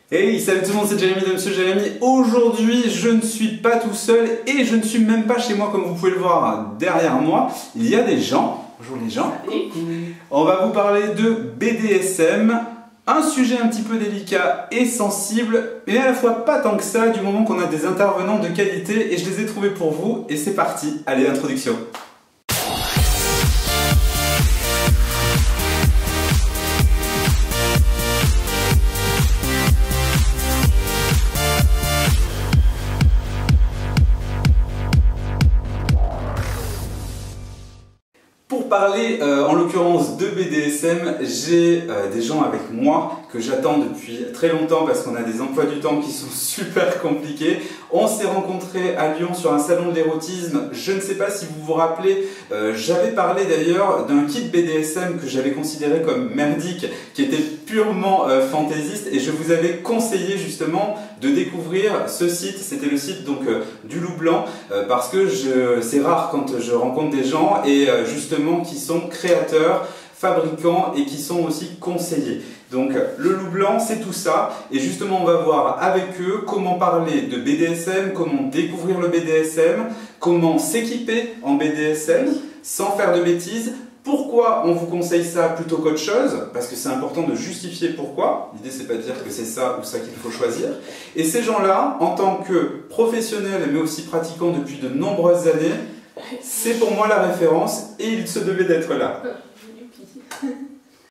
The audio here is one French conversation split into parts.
Hey, salut tout le monde, c'est Jérémy de Monsieur Jérémy. Aujourd'hui, je ne suis pas tout seul et je ne suis même pas chez moi comme vous pouvez le voir derrière moi. Il y a des gens. Bonjour les gens. On va vous parler de BDSM, un sujet un petit peu délicat et sensible, mais à la fois pas tant que ça du moment qu'on a des intervenants de qualité et je les ai trouvés pour vous et c'est parti. Allez, introduction. Pour parler en l'occurrence de BDSM, j'ai des gens avec moi que j'attends depuis très longtemps parce qu'on a des emplois du temps qui sont super compliqués. On s'est rencontrés à Lyon sur un salon de l'érotisme. Je ne sais pas si vous vous rappelez, j'avais parlé d'ailleurs d'un kit BDSM que j'avais considéré comme merdique, qui était purement fantaisiste et je vous avais conseillé justement de découvrir ce site. C'était le site donc du Loup Blanc parce que c'est rare quand je rencontre des gens et justement qui sont créateurs, fabricants et qui sont aussi conseillers. Donc le Loup Blanc c'est tout ça et justement on va voir avec eux comment parler de BDSM, comment découvrir le BDSM, comment s'équiper en BDSM sans faire de bêtises. Pourquoi on vous conseille ça plutôt qu'autre chose? Parce que c'est important de justifier pourquoi. L'idée c'est pas de dire que c'est ça ou ça qu'il faut choisir. Et ces gens-là, en tant que professionnels mais aussi pratiquants depuis de nombreuses années, c'est pour moi la référence et il se devait d'être là.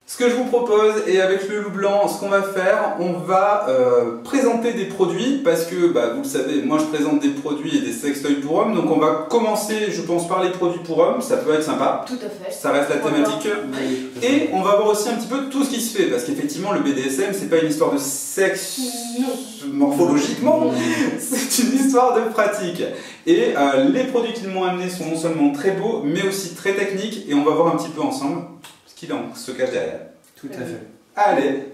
Ce que je vous propose, et avec le Loup Blanc, ce qu'on va faire, on va présenter des produits, parce que, vous le savez, moi je présente des produits et des sextoys pour hommes, donc on va commencer, je pense, par les produits pour hommes, ça peut être sympa. Tout à fait. Ça reste la thématique. Et on va voir aussi un petit peu tout ce qui se fait, parce qu'effectivement, le BDSM, c'est pas une histoire de sexe morphologiquement, c'est une histoire de pratique. Et les produits qu'ils m'ont amenés sont non seulement très beaux, mais aussi très techniques, et on va voir un petit peu ensemble qui se cache derrière. Tout à fait. Allez,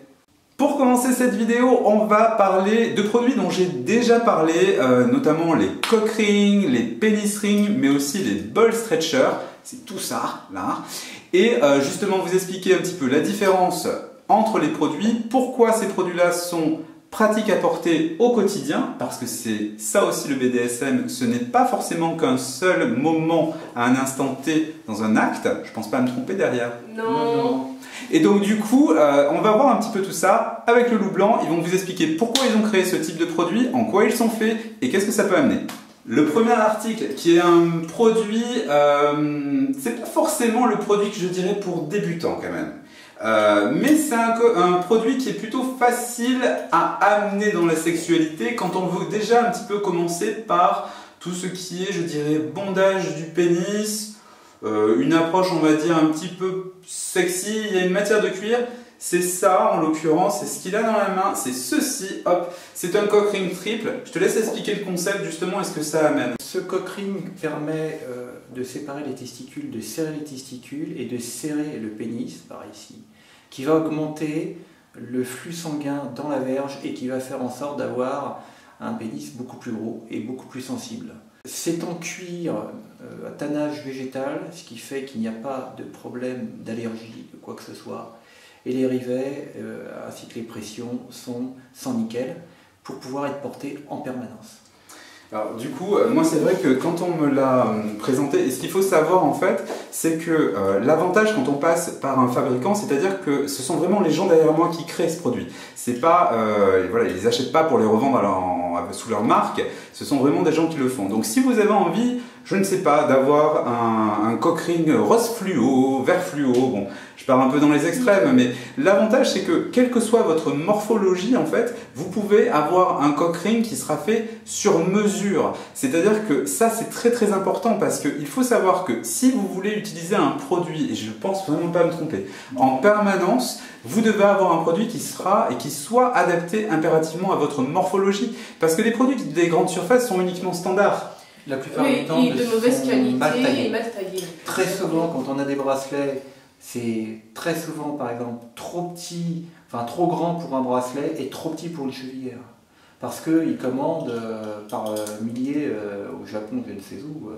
pour commencer cette vidéo, on va parler de produits dont j'ai déjà parlé, notamment les cock rings, les pénis rings, mais aussi les ball stretchers. C'est tout ça, là. Et justement, vous expliquer un petit peu la différence entre les produits, pourquoi ces produits-là sont pratiques à porter au quotidien, parce que c'est ça aussi le BDSM, ce n'est pas forcément qu'un seul moment à un instant T dans un acte, je pense pas me tromper derrière. Non. Et donc du coup, on va voir un petit peu tout ça avec le Loup Blanc, ils vont vous expliquer pourquoi ils ont créé ce type de produit, en quoi ils sont faits et qu'est-ce que ça peut amener. Le premier article qui est un produit, c'est pas forcément le produit que je dirais pour débutants quand même. Mais c'est un produit qui est plutôt facile à amener dans la sexualité quand on veut déjà un petit peu commencer par tout ce qui est, je dirais, bondage du pénis, une approche, on va dire, un petit peu sexy. Il y a une matière de cuir, c'est ça en l'occurrence, c'est ce qu'il a dans la main, c'est ceci, hop, c'est un cock ring triple. Je te laisse expliquer le concept justement et ce que ça amène. Ce cock ring permet de séparer les testicules, de serrer les testicules et de serrer le pénis, par ici, qui va augmenter le flux sanguin dans la verge et qui va faire en sorte d'avoir un pénis beaucoup plus gros et beaucoup plus sensible. C'est en cuir à tannage végétal, ce qui fait qu'il n'y a pas de problème d'allergie, de quoi que ce soit. Et les rivets ainsi que les pressions sont sans nickel pour pouvoir être portés en permanence. Alors du coup, moi c'est vrai que quand on me l'a présenté, et ce qu'il faut savoir en fait, c'est que l'avantage quand on passe par un fabricant, c'est-à-dire que ce sont vraiment les gens derrière moi qui créent ce produit. C'est pas, voilà, ils les achètent pas pour les revendre sous leur marque, ce sont vraiment des gens qui le font. Donc si vous avez envie, je ne sais pas, d'avoir un cock ring rose fluo, vert fluo, bon, je pars un peu dans les extrêmes, mais l'avantage c'est que quelle que soit votre morphologie en fait, vous pouvez avoir un cock ring qui sera fait sur mesure. C'est-à-dire que ça c'est très très important parce qu'il faut savoir que si vous voulez utiliser un produit, et je pense vraiment pas me tromper, en permanence, vous devez avoir un produit qui sera et qui soit adapté impérativement à votre morphologie. Parce que les produits des grandes surfaces sont uniquement standards. La plupart du temps, de mauvaise qualité mal taillés. et mal taillés. Très souvent, quand on a des bracelets, c'est très souvent, par exemple, trop petit, enfin trop grand pour un bracelet et trop petit pour une chevillère. Parce qu'ils commandent par milliers au Japon, je ne sais où.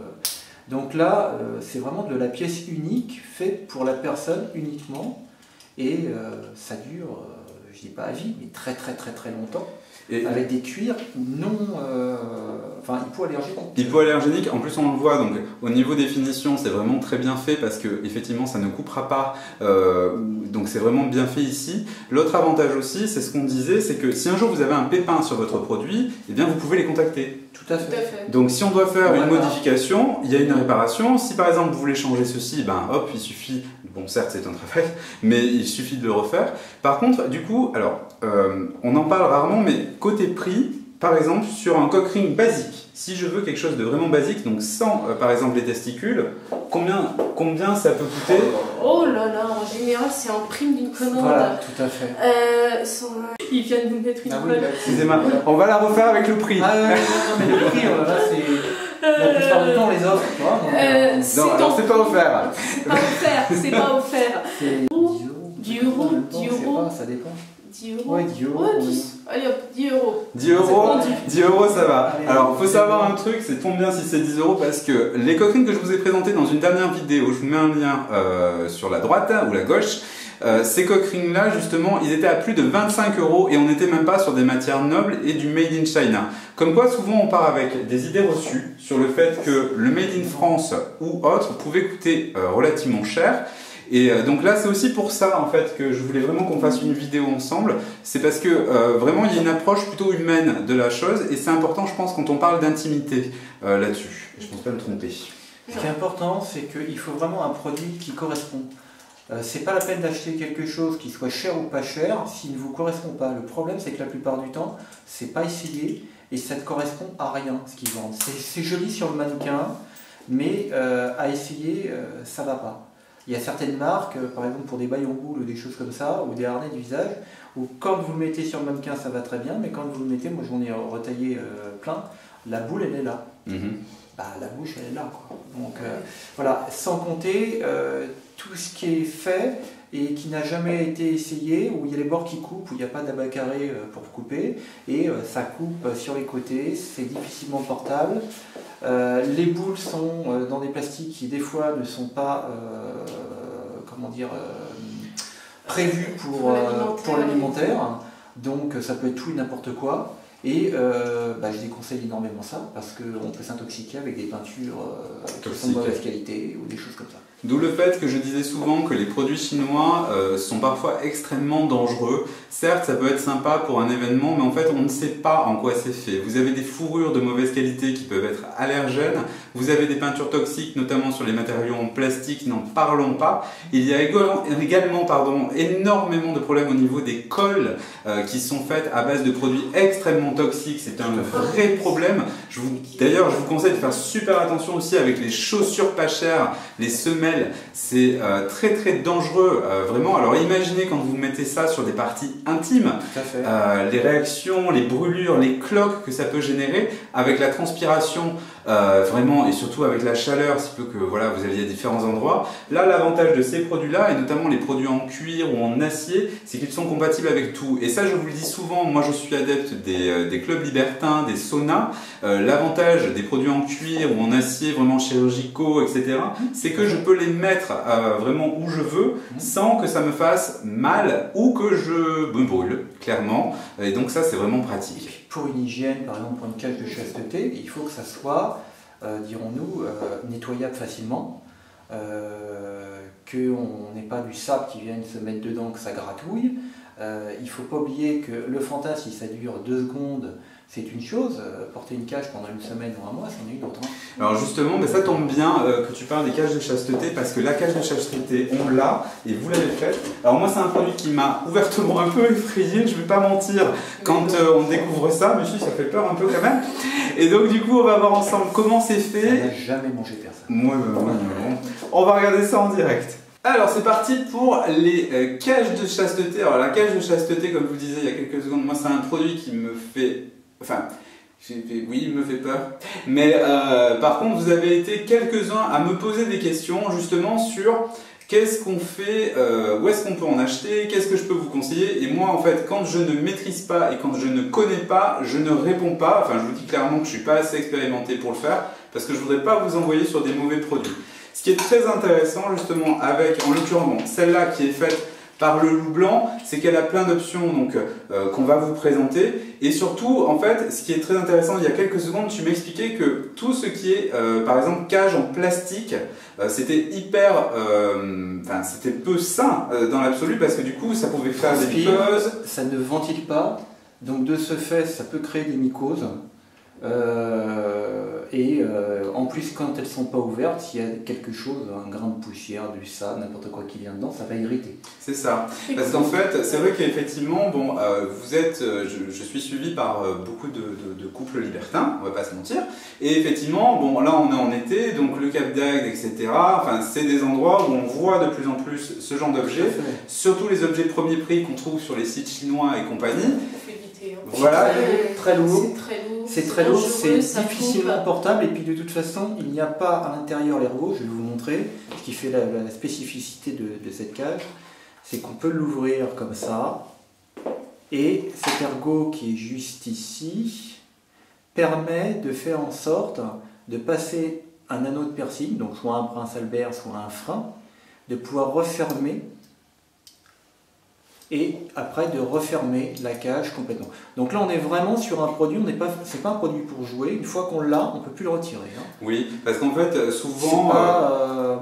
Donc là, c'est vraiment de la pièce unique, faite pour la personne uniquement. Et ça dure je dis pas à vie, mais très longtemps. Et avec des cuirs non, enfin hypoallergéniques. Hypoallergénique, en plus on le voit, donc au niveau des finitions c'est vraiment très bien fait parce que effectivement ça ne coupera pas, donc c'est vraiment bien fait ici. L'autre avantage aussi, c'est ce qu'on disait, c'est que si un jour vous avez un pépin sur votre produit, eh bien vous pouvez les contacter. Tout à fait. Donc si on doit faire Voilà. une modification, il y a une réparation. Si par exemple vous voulez changer ceci, ben hop, il suffit, bon certes c'est un travail, mais il suffit de le refaire. Par contre, du coup, alors on en parle rarement, mais côté prix, par exemple sur un cock ring basique, si je veux quelque chose de vraiment basique, donc sans par exemple les testicules, combien ça peut coûter? Oh là là, en général c'est en prime d'une commande. Voilà, tout à fait. Ils viennent vous mettre une colle. Excusez-moi, on va la refaire avec le prix. Ah ouais, non, mais le prix, là c'est... La plupart du temps on les offre, tu vois. Donc, Non, alors c'est pas offert. C'est pas offert, c'est pas offert. c'est 10 euros. 10 euros. Ça dépend. 10 euros. Ouais, 10 euros. Ouais, 10. Allez hop, 10 euros. 10 euros, C'est vendu. 10 euros ça va. Allez, Alors faut c'est savoir bon. un truc, c'est tombe bien si c'est 10 euros parce que les cock rings que je vous ai présentés dans une dernière vidéo, je vous mets un lien sur la droite ou la gauche. Ces cock rings là justement ils étaient à plus de 25 euros et on n'était même pas sur des matières nobles et du made in China. Comme quoi souvent on part avec des idées reçues sur le fait que le made in France ou autre pouvait coûter relativement cher. Et donc là c'est aussi pour ça en fait que je voulais vraiment qu'on fasse une vidéo ensemble. C'est parce que vraiment il y a une approche plutôt humaine de la chose et c'est important je pense quand on parle d'intimité là-dessus. Je pense pas me tromper. Ce qui est important, c'est qu'il faut vraiment un produit qui correspond. C'est pas la peine d'acheter quelque chose qui soit cher ou pas cher s'il ne vous correspond pas. Le problème, c'est que la plupart du temps, c'est pas essayé et ça ne correspond à rien ce qu'ils vendent. C'est joli sur le mannequin, mais à essayer, ça va pas. Il y a certaines marques, par exemple pour des bails en boule ou des choses comme ça, ou des harnais d'usage, où quand vous le mettez sur le mannequin, ça va très bien, mais quand vous le mettez, moi j'en ai retaillé plein, la boule elle est là. Bah, la bouche elle est là quoi. Donc voilà, sans compter tout ce qui est fait et qui n'a jamais été essayé, où il y a les bords qui coupent, où il n'y a pas d'abat carré pour couper, et ça coupe sur les côtés, c'est difficilement portable. Les boules sont dans des plastiques qui des fois ne sont pas comment dire, prévus pour l'alimentaire, donc ça peut être tout et n'importe quoi. Et je déconseille énormément ça parce qu'on peut s'intoxiquer avec des peintures qui sont de mauvaise qualité ou des choses comme ça. D'où le fait que je disais souvent que les produits chinois sont parfois extrêmement dangereux. Certes, ça peut être sympa pour un événement, mais en fait, on ne sait pas en quoi c'est fait. Vous avez des fourrures de mauvaise qualité qui peuvent être allergènes. Vous avez des peintures toxiques, notamment sur les matériaux en plastique, n'en parlons pas. Il y a également énormément de problèmes au niveau des colles qui sont faites à base de produits extrêmement toxiques. C'est un vrai problème. D'ailleurs, je vous conseille de faire super attention aussi avec les chaussures pas chères, les semelles. C'est très dangereux, vraiment. Alors imaginez quand vous mettez ça sur des parties intimes, Tout à fait. les réactions, les brûlures, les cloques que ça peut générer avec la transpiration, vraiment, et surtout avec la chaleur, si peu que voilà, vous alliez à différents endroits. Là, l'avantage de ces produits-là, et notamment les produits en cuir ou en acier, c'est qu'ils sont compatibles avec tout. Et ça, je vous le dis souvent, moi je suis adepte des clubs libertins, des saunas. L'avantage des produits en cuir ou en acier vraiment chirurgicaux, etc., c'est que je peux les mettre vraiment où je veux sans que ça me fasse mal ou que je me brûle, clairement. Et donc ça, c'est vraiment pratique. Pour une hygiène, par exemple pour une cage de chasteté, il faut que ça soit, dirons-nous, nettoyable facilement, qu'on n'ait pas du sable qui vienne se mettre dedans, que ça gratouille. Il ne faut pas oublier que le fantasme, si ça dure 2 secondes, c'est une chose, porter une cage pendant une semaine ou un mois, c'en est une autre. Alors justement, ça tombe bien que tu parles des cages de chasteté parce que la cage de chasteté, on l'a et vous l'avez faite. Alors moi, c'est un produit qui m'a ouvertement un peu effrayé, je ne vais pas mentir, quand on découvre ça, mais si, ça fait peur un peu quand même. Et donc du coup, on va voir ensemble comment c'est fait. Ça n'a jamais mangé personne. Moi, on va regarder ça en direct. Alors c'est parti pour les cages de chasteté. Alors la cage de chasteté, comme je vous disais il y a quelques secondes, moi c'est un produit qui me fait... Enfin, oui, il me fait peur. Mais par contre, vous avez été quelques-uns à me poser des questions justement sur qu'est-ce qu'on fait, où est-ce qu'on peut en acheter, qu'est-ce que je peux vous conseiller. Et moi, en fait, quand je ne maîtrise pas et quand je ne connais pas, je ne réponds pas. Enfin, je vous dis clairement que je ne suis pas assez expérimenté pour le faire parce que je ne voudrais pas vous envoyer sur des mauvais produits. Ce qui est très intéressant justement avec, en l'occurrence, celle-là qui est faite par le loup blanc, c'est qu'elle a plein d'options donc qu'on va vous présenter. Et surtout, en fait, ce qui est très intéressant, il y a quelques secondes, tu m'expliquais que tout ce qui est, par exemple, cage en plastique, c'était hyper, c'était peu sain dans l'absolu parce que du coup, ça pouvait faire des mycoses. Ça ne ventile pas, donc de ce fait, ça peut créer des mycoses. En plus, quand elles ne sont pas ouvertes, s'il y a quelque chose, un grain de poussière, du sable, n'importe quoi qui vient dedans, ça va irriter. C'est ça. Parce qu'en fait, c'est vrai qu'effectivement, bon, vous êtes, je suis suivi par beaucoup de couples libertins, on va pas se mentir. Et effectivement, bon, là on est en été, donc le Cap d'Agde, etc. Enfin, c'est des endroits où on voit de plus en plus ce genre d'objets, surtout les objets de premier prix qu'on trouve sur les sites chinois et compagnie. Voilà. Très lourd. C'est très lourd, c'est difficilement portable et puis de toute façon il n'y a pas à l'intérieur l'ergot, je vais vous montrer, ce qui fait la spécificité de cette cage, c'est qu'on peut l'ouvrir comme ça et cet ergot qui est juste ici permet de faire en sorte de passer un anneau de piercing, donc soit un Prince Albert, soit un frein, de pouvoir refermer et après de refermer la cage complètement. Donc là on est vraiment sur un produit, c'est pas un produit pour jouer, une fois qu'on l'a, on ne peut plus le retirer. Hein. Oui, parce qu'en fait souvent...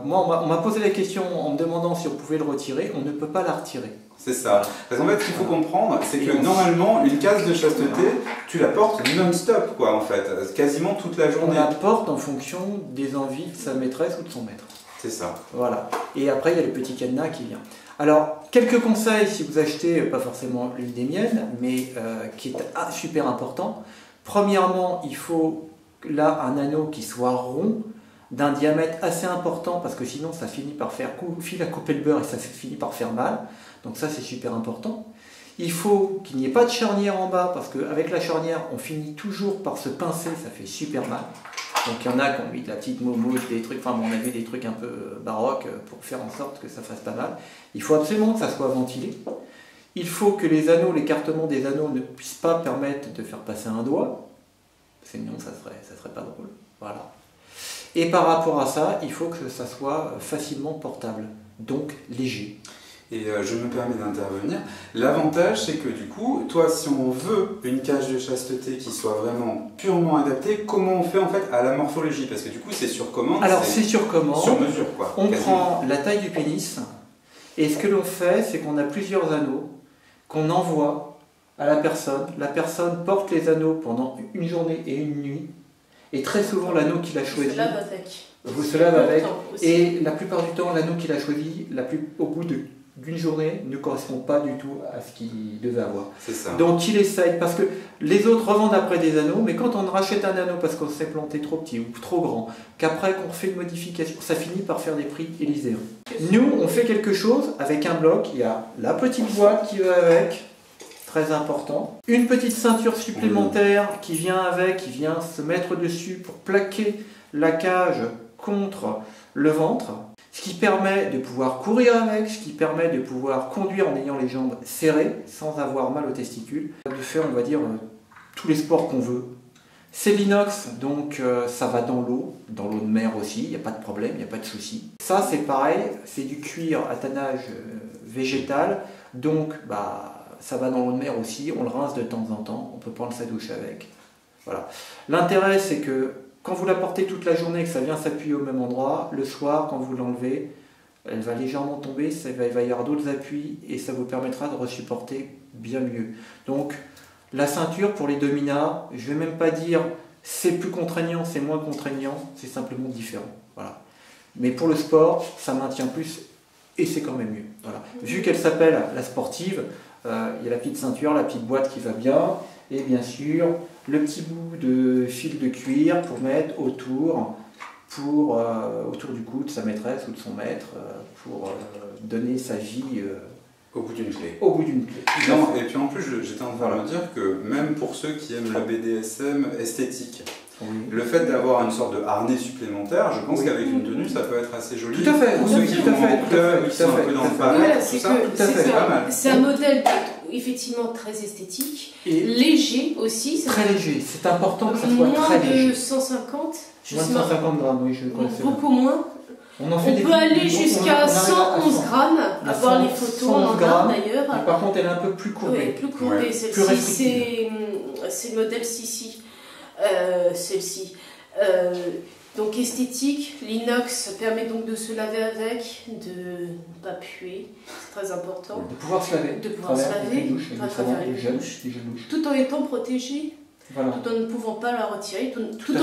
Moi on m'a posé la question en me demandant si on pouvait le retirer, on ne peut pas la retirer. C'est ça. Parce qu'en fait ce qu'il faut comprendre, c'est que normalement une case de chasteté, tu la portes non-stop quoi en fait, quasiment toute la journée. On la porte en fonction des envies de sa maîtresse ou de son maître. C'est ça. Voilà. Et après il y a le petit cadenas qui vient. Alors, quelques conseils si vous achetez, pas forcément l'huile des miennes, mais qui est super important. Premièrement, il faut là un anneau qui soit rond, d'un diamètre assez important, parce que sinon ça finit par faire fil à couper le beurre et ça finit par faire mal. Donc ça c'est super important. Il faut qu'il n'y ait pas de charnière en bas, parce qu'avec la charnière, on finit toujours par se pincer, ça fait super mal. Donc il y en a qui ont mis de la petite moumoute, des trucs, enfin on a vu des trucs un peu baroques pour faire en sorte que ça fasse pas mal. Il faut absolument que ça soit ventilé. Il faut que les anneaux, l'écartement des anneaux ne puissent pas permettre de faire passer un doigt, sinon ça serait pas drôle. Voilà. Et par rapport à ça, il faut que ça soit facilement portable, donc léger. Et je me permets d'intervenir. L'avantage, c'est que du coup, toi, si on veut une cage de chasteté qui soit vraiment purement adaptée, comment on fait en fait à la morphologie? Parce que du coup, c'est sur commande. Alors, c'est sur commande. Sur mesure, quoi. On prend la taille du pénis, et ce que l'on fait, c'est qu'on a plusieurs anneaux qu'on envoie à la personne. La personne porte les anneaux pendant une journée et une nuit, et très souvent, l'anneau qu'il a choisi. Vous se lave avec. Et la plupart du temps, l'anneau qu'il a choisi, au bout d'une journée, ne correspond pas du tout à ce qu'il devait avoir. C'est ça. Donc il essaye, parce que les autres revendent après des anneaux, mais quand on rachète un anneau parce qu'on s'est planté trop petit ou trop grand, qu'après qu'on fait une modification, ça finit par faire des prix élyséens. Nous, on fait quelque chose avec un bloc, il y a la petite boîte qui va avec, très important, une petite ceinture supplémentaire qui vient avec, qui vient se mettre dessus pour plaquer la cage contre le ventre, ce qui permet de pouvoir courir avec, ce qui permet de pouvoir conduire en ayant les jambes serrées, sans avoir mal aux testicules, de faire, on va dire, tous les sports qu'on veut. C'est l'inox, donc ça va dans l'eau de mer aussi, il n'y a pas de problème, il n'y a pas de souci. Ça c'est pareil, c'est du cuir à tannage végétal, donc ça va dans l'eau de mer aussi, on le rince de temps en temps, on peut prendre sa douche avec. Voilà. L'intérêt c'est que quand vous la portez toute la journée et que ça vient s'appuyer au même endroit, le soir, quand vous l'enlevez, elle va légèrement tomber, il va y avoir d'autres appuis et ça vous permettra de resupporter bien mieux. Donc, la ceinture pour les dominas, je ne vais même pas dire c'est plus contraignant, c'est moins contraignant, c'est simplement différent. Voilà. Mais pour le sport, ça maintient plus et c'est quand même mieux. Voilà. Vu qu'elle s'appelle la sportive, il y a la petite ceinture, la petite boîte qui va bien et bien sûr le petit bout de fil de cuir pour mettre autour du cou de sa maîtresse ou de son maître pour donner sa vie au bout d'une clé. Au bout d'une clé. Non, et puis en plus, j'étais en train de me dire que même pour ceux qui aiment le BDSM esthétique, oui. Le fait d'avoir une sorte de harnais supplémentaire, je pense qu'avec une tenue, ça peut être assez joli. Tout à fait. Pour ceux qui vont en club, qui sont un peu dans le paraître, tout ça, c'est pas mal. C'est un modèle effectivement très esthétique, et léger aussi. Très léger, c'est important que ça soit très léger. Moins de 150. Moins de 150 grammes, oui, je crois. Beaucoup moins. On en fait On peut aller jusqu'à 111 grammes, avoir les photos, on en a d'ailleurs. Par contre, elle est un peu plus courbée. Oui, plus courbée. Ouais. Celle-ci, c'est le modèle Sissi. Celle-ci. Donc esthétique, l'inox permet donc de se laver avec, de ne pas puer, c'est très important. De pouvoir se laver. De pouvoir se laver, à travers les gels, tout en étant protégé, voilà. tout en ne pouvant pas la retirer, tout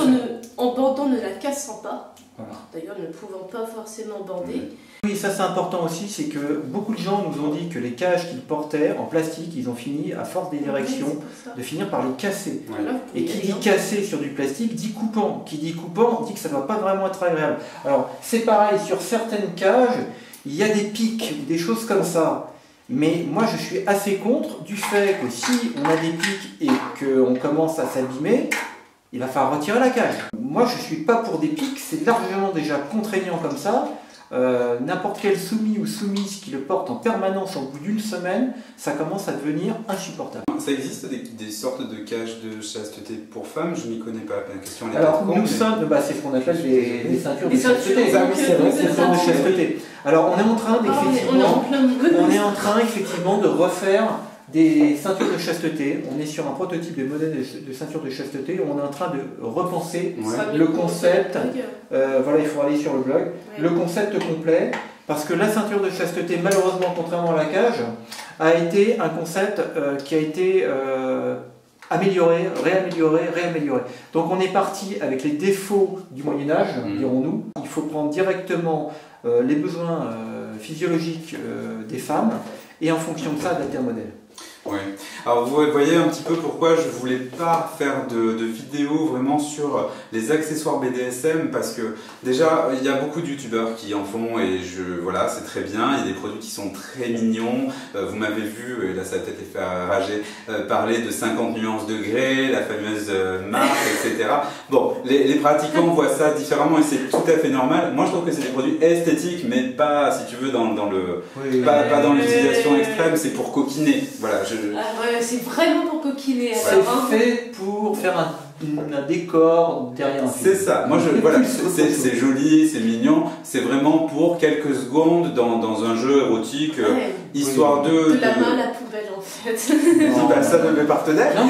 en bordant, ne la cassant pas. Voilà. D'ailleurs, ne pouvant pas forcément border. Oui, ça c'est important aussi, c'est que beaucoup de gens nous ont dit que les cages qu'ils portaient en plastique, ils ont fini, à force des directions, de finir par les casser. Voilà, et qui dit casser sur du plastique, dit coupant. Qui dit coupant, dit que ça ne va pas vraiment être agréable. Alors, c'est pareil, sur certaines cages, il y a des pics ou des choses comme ça. Mais moi, je suis assez contre du fait que si on a des pics et qu'on commence à s'abîmer, il va falloir retirer la cage. Moi, je ne suis pas pour des pics, c'est largement déjà contraignant comme ça. N'importe quel soumis ou soumise qui le porte en permanence au bout d'une semaine, ça commence à devenir insupportable. Ça existe des sortes de cages de chasteté pour femmes? Je n'y connais pas. La question elle est Alors, pas nous sommes, c'est ce qu'on appelle les ceintures de chasteté. C'est vrai, c'est de chasteté. Alors, on est en train effectivement de refaire des ceintures de chasteté. On est sur un prototype de modèle de ceinture de chasteté. On est en train de repenser le concept. Voilà, il faut aller sur le blog. Le concept complet. Parce que la ceinture de chasteté, malheureusement, contrairement à la cage, a été un concept qui a été amélioré, réamélioré. Donc on est parti avec les défauts du Moyen-Âge, dirons-nous. Il faut prendre directement les besoins physiologiques des femmes et en fonction de ça, adapter un modèle. Oui. Alors vous voyez un petit peu pourquoi je voulais pas faire de vidéo vraiment sur les accessoires BDSM, parce que déjà il y a beaucoup de youtubeurs qui en font et voilà, c'est très bien, il y a des produits qui sont très mignons. Vous m'avez vu, et là ça a peut-être fait rager, parler de 50 nuances degrés, la fameuse marque, etc. Bon, les pratiquants voient ça différemment et c'est tout à fait normal. Moi je trouve que c'est des produits esthétiques, mais pas, si tu veux, dans pas dans l'utilisation extrême, c'est pour coquiner. Voilà, c'est vraiment pour coquiner. C'est fait pour faire un décor derrière un film. C'est ça. Moi, voilà, c'est joli, c'est mignon. C'est vraiment pour quelques secondes dans un jeu érotique, histoire de la main à la poubelle en fait. Ça ne me partenaire. Non,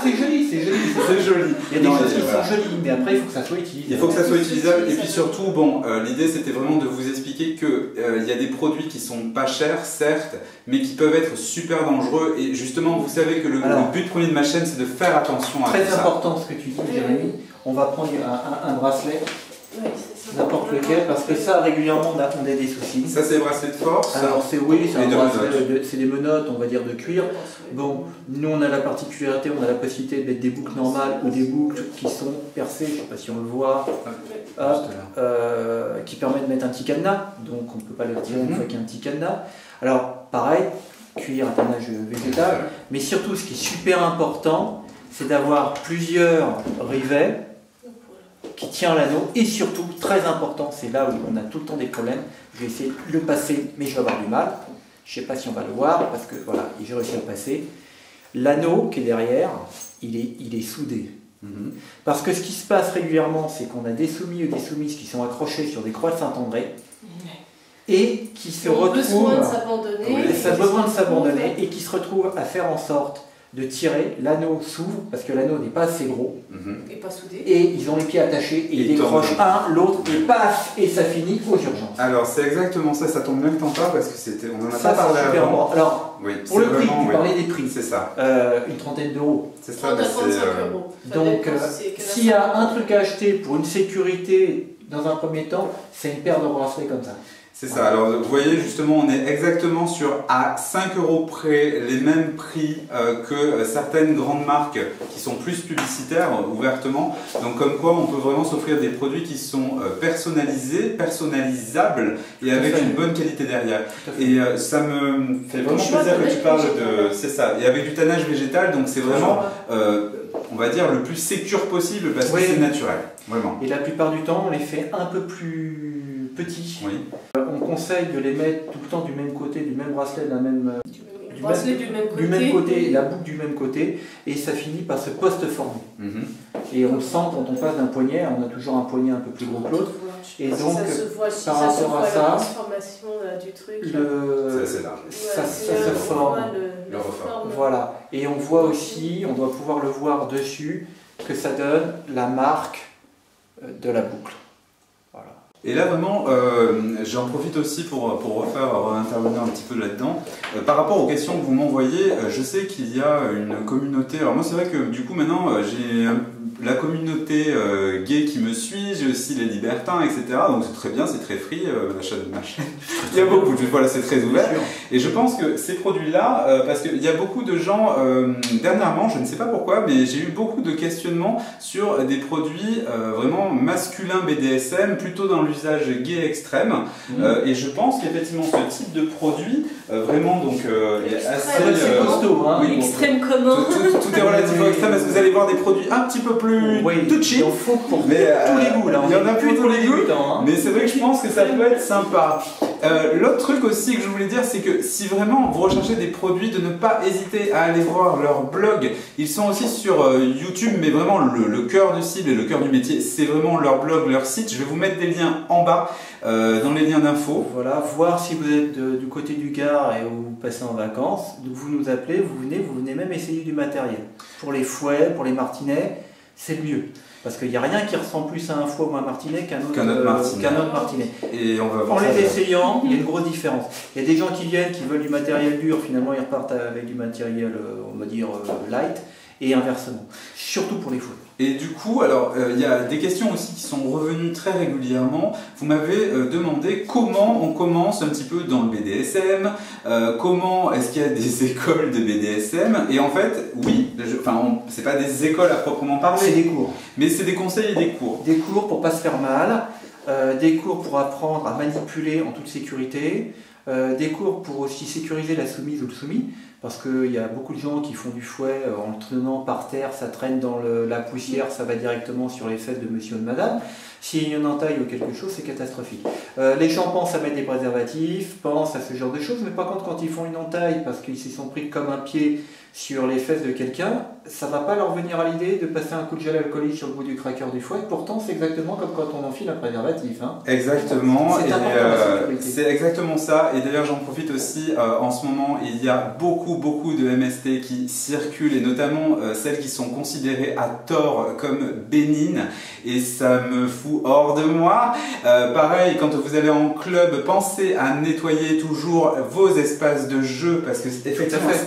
c'est joli, c'est joli. C'est joli. Il y a des choses qui sont jolies, mais après il faut que ça soit utilisable. Il faut que ça soit utilisable. Et puis surtout, bon, l'idée c'était vraiment de vous expliquer que il y a des produits qui sont pas chers, certes, mais qui peuvent être super dangereux. Et justement, vous savez que le but premier de ma chaîne, c'est de faire attention à tout ça. Très important ce que tu dis, Jérémy. On va prendre un bracelet. N'importe lequel, parce que ça régulièrement on a des soucis. Ça c'est les bracelets de force. Alors c'est c'est des menottes, on va dire de cuir. Bon, nous on a la particularité, on a la possibilité de mettre des boucles normales ou des boucles qui sont percées, je ne sais pas si on le voit, qui permettent de mettre un petit cadenas, donc on ne peut pas le retirer une fois qu'il y a un petit cadenas. Alors pareil, cuir, un tannage végétal, mais surtout ce qui est super important, c'est d'avoir plusieurs rivets qui tient l'anneau, et surtout, très important, c'est là où on a tout le temps des problèmes, je vais essayer de le passer, mais je vais avoir du mal, je ne sais pas si on va le voir, parce que voilà, j'ai réussi à le passer. L'anneau qui est derrière, il est soudé. Parce que ce qui se passe régulièrement, c'est qu'on a des soumis ou des soumises qui sont accrochés sur des croix de Saint-André, et qui se retrouvent, besoin de s'abandonner, et qui se retrouvent à faire en sorte de tirer, l'anneau s'ouvre parce que l'anneau n'est pas assez gros et pas soudé, et ils ont les pieds attachés et ils décrochent l'autre et paf, et ça finit aux urgences. Alors c'est exactement ça, ça tombe bien que t'en parles parce que on en a pas parlé avant. Bon. Alors pour le prix, tu parlais des prix, c'est ça, une trentaine d'euros. C'est ça, 35 euros. Donc s'il y a un truc à acheter pour une sécurité dans un premier temps, c'est une paire de bracelets comme ça. C'est ça, alors vous voyez justement on est exactement à 5 euros près les mêmes prix que certaines grandes marques qui sont plus publicitaires ouvertement. Donc comme quoi on peut vraiment s'offrir des produits qui sont personnalisés, personnalisables et avec une bonne qualité derrière. Et ça me fait vraiment plaisir que tu parles de... C'est ça, et avec du tannage végétal, donc c'est vraiment on va dire le plus sécure possible parce que c'est naturel, vraiment. Et la plupart du temps on les fait un peu plus petits. On conseille de les mettre tout le temps du même côté, du même bracelet, du même côté, la boucle du même côté, et ça finit par se post-former. Et on le sent quand on passe d'un poignet, on a toujours un poignet un peu plus gros que l'autre, Et sais pas donc, si ça se voit, si par ça se rapport voit à la ça, transformation là, du truc. C'est là. ça se on forme. voit Le reforme. forme. Voilà. Et on voit aussi, on doit pouvoir le voir dessus, que ça donne la marque de la boucle. Voilà. Et là vraiment, j'en profite aussi pour intervenir un petit peu là-dedans. Par rapport aux questions que vous m'envoyez, je sais qu'il y a une communauté. Alors moi c'est vrai que du coup maintenant j'ai la communauté gay qui me suit, j'ai aussi les libertins, etc. Donc c'est très bien, c'est très free, ma chaîne. Il y a beaucoup, voilà, c'est très ouvert. Et je pense que ces produits-là, parce qu'il y a beaucoup de gens, dernièrement, je ne sais pas pourquoi, mais j'ai eu beaucoup de questionnements sur des produits vraiment masculins BDSM, plutôt dans l'usage gay extrême. Et je pense qu'effectivement ce type de produit, vraiment donc est assez... C'est costaud, hein. Oui, Extrême comment tout est relativement extrême parce que vous allez voir des produits un petit peu plus touchy. Il en faut pour Mais, tous les goûts là. Il y en a plus tous les goûts. Hein. Mais c'est vrai que je pense que ça peut être sympa. L'autre truc aussi que je voulais dire, c'est que si vraiment vous recherchez des produits, de ne pas hésiter à aller voir leur blog. Ils sont aussi sur YouTube, mais vraiment le cœur du cible et le cœur du métier, c'est vraiment leur blog, leur site. Je vais vous mettre des liens en bas dans les liens d'infos. Voilà, voir si vous êtes du côté du Gard et vous passez en vacances. Donc vous nous appelez, vous venez même essayer du matériel. Pour les fouets, pour les martinets, c'est le mieux. Parce qu'il n'y a rien qui ressemble plus à un fouet ou un martinet qu'un autre martinet. Et on va voir en les essayant, il y a une grosse différence. Il y a des gens qui viennent, qui veulent du matériel dur, finalement ils repartent avec du matériel, on va dire, light, et inversement. Surtout pour les fouets. Et du coup, alors, il y a des questions aussi qui sont revenues très régulièrement. Vous m'avez demandé comment on commence un petit peu dans le BDSM, comment est-ce qu'il y a des écoles de BDSM. Et en fait, oui, c'est pas des écoles à proprement parler. C'est des cours. Mais c'est des conseils et des cours. Des cours pour pas se faire mal, des cours pour apprendre à manipuler en toute sécurité, des cours pour aussi sécuriser la soumise ou le soumis. Parce qu'il y a beaucoup de gens qui font du fouet en le tenant par terre, ça traîne dans la poussière, ça va directement sur les fesses de monsieur ou de madame. S'il y a une entaille ou quelque chose, c'est catastrophique. Les gens pensent à mettre des préservatifs, pensent à ce genre de choses, mais par contre quand ils font une entaille parce qu'ils se sont pris comme un pied sur les fesses de quelqu'un, ça ne va pas leur venir à l'idée de passer un coup de gel alcoolique sur le bout du craqueur du fouet. Pourtant, c'est exactement comme quand on enfile un préservatif. Hein. Exactement. C'est exactement ça. Et d'ailleurs, j'en profite aussi. En ce moment, il y a beaucoup de MST qui circulent, et notamment celles qui sont considérées à tort comme bénignes. Et ça me fout hors de moi. Pareil, quand vous allez en club, pensez à nettoyer toujours vos espaces de jeu, parce que c'est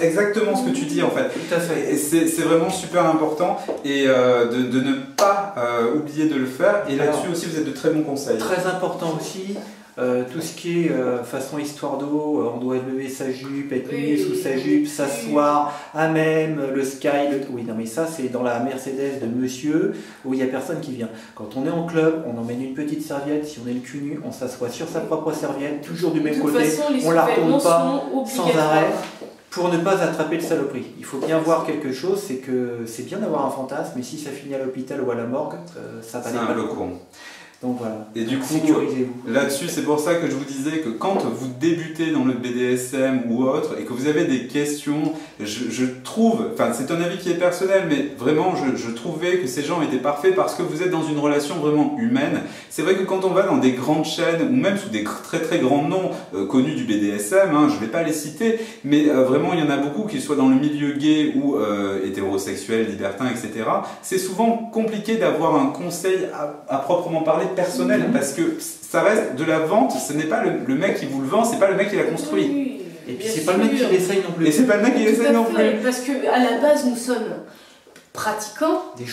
exactement ce que tu dis en fait. Tout à fait. Et c'est vraiment super important, et de ne pas oublier de le faire. Et là-dessus aussi, vous êtes de très bons conseils. Très important aussi. Tout ce qui est façon histoire d'eau, on doit lever sa jupe, être nu sous sa jupe, s'asseoir à même, le sky, oui non mais ça c'est dans la Mercedes de monsieur où il n'y a personne qui vient. Quand on est en club, on emmène une petite serviette, si on est le cul nu, on s'assoit sur sa propre serviette, toujours du même côté, on la retourne pas sans arrêt pour ne pas attraper le saloperie. Il faut bien voir quelque chose, c'est que c'est bien d'avoir un fantasme, mais si ça finit à l'hôpital ou à la morgue, ça va pas le con. Donc voilà. Et du coup, sécurisez-vous. Là-dessus, c'est pour ça que je vous disais que quand vous débutez dans le BDSM ou autre et que vous avez des questions, je trouve, enfin c'est un avis qui est personnel, mais vraiment je trouvais que ces gens étaient parfaits parce que vous êtes dans une relation vraiment humaine. C'est vrai que quand on va dans des grandes chaînes ou même sous des très grands noms connus du BDSM, je ne vais pas les citer, mais vraiment il y en a beaucoup qui soient dans le milieu gay ou hétérosexuel, libertin, etc. C'est souvent compliqué d'avoir un conseil à proprement parler personnel, parce que ça reste de la vente, ce n'est pas le mec qui vous le vend, c'est pas le mec qui l'a construit. Oui, et puis c'est pas le mec qui l'essaye non plus. Et c'est pas le mec qui l'essaye non plus. Parce que à la base nous sommes pratiquants, des